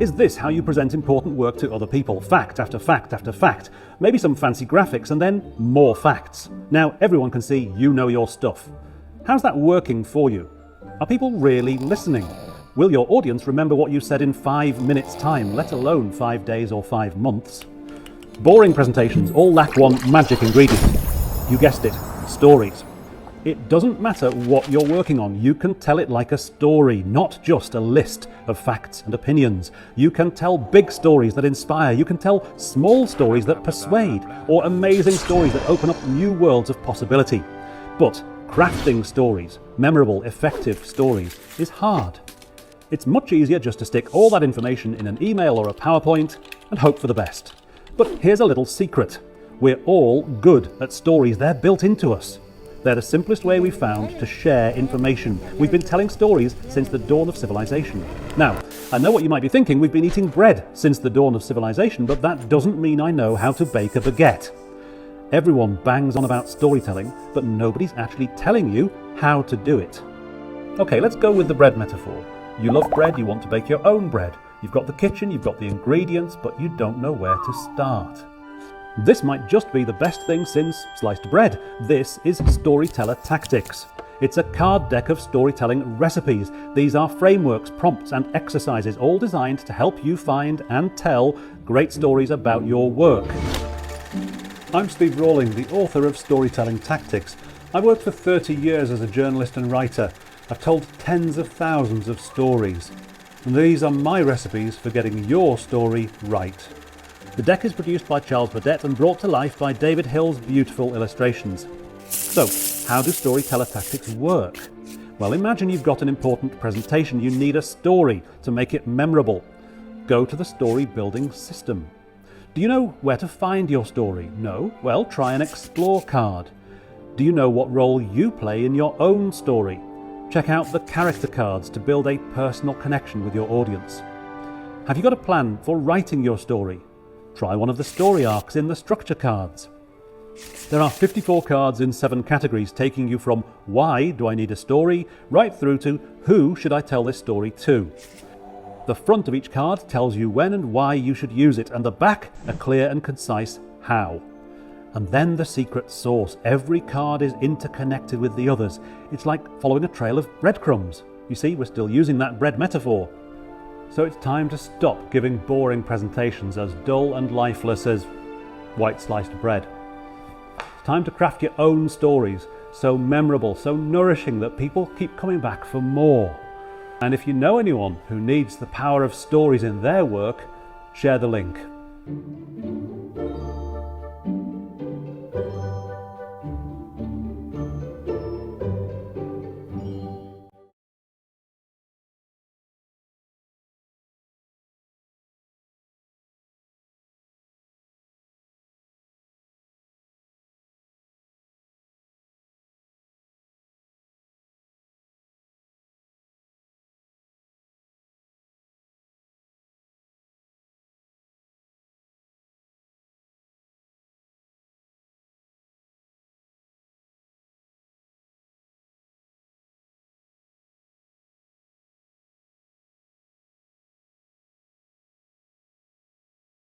Is this how you present important work to other people? Fact after fact after fact. Maybe some fancy graphics and then more facts. Now everyone can see you know your stuff. How's that working for you? Are people really listening? Will your audience remember what you said in 5 minutes' time, let alone 5 days or 5 months? Boring presentations all lack one magic ingredient. You guessed it, stories. It doesn't matter what you're working on, you can tell it like a story, not just a list of facts and opinions. You can tell big stories that inspire, you can tell small stories that persuade, or amazing stories that open up new worlds of possibility. But crafting stories, memorable, effective stories, is hard. It's much easier just to stick all that information in an email or a PowerPoint and hope for the best. But here's a little secret. We're all good at stories, they're built into us. They're the simplest way we've found to share information. We've been telling stories since the dawn of civilization. Now, I know what you might be thinking, we've been eating bread since the dawn of civilization, but that doesn't mean I know how to bake a baguette. Everyone bangs on about storytelling, but nobody's actually telling you how to do it. Okay, let's go with the bread metaphor. You love bread, you want to bake your own bread. You've got the kitchen, you've got the ingredients, but you don't know where to start. This might just be the best thing since sliced bread. This is Storyteller Tactics. It's a card deck of storytelling recipes. These are frameworks, prompts and exercises all designed to help you find and tell great stories about your work. I'm Steve Rawling, the author of Storytelling Tactics. I've worked for 30 years as a journalist and writer. I've told tens of thousands of stories. And these are my recipes for getting your story right. The deck is produced by Charles Burdett and brought to life by David Hill's beautiful illustrations. So, how do storyteller tactics work? Well, imagine you've got an important presentation. You need a story to make it memorable. Go to the story building system. Do you know where to find your story? No? Well, try an explore card. Do you know what role you play in your own story? Check out the character cards to build a personal connection with your audience. Have you got a plan for writing your story? Try one of the story arcs in the structure cards. There are 54 cards in 7 categories, taking you from why do I need a story right through to who should I tell this story to. The front of each card tells you when and why you should use it, and the back a clear and concise how. And then the secret sauce. Every card is interconnected with the others. It's like following a trail of breadcrumbs. You see, we're still using that bread metaphor. So it's time to stop giving boring presentations as dull and lifeless as white sliced bread. It's time to craft your own stories, so memorable, so nourishing that people keep coming back for more. And if you know anyone who needs the power of stories in their work, share the link.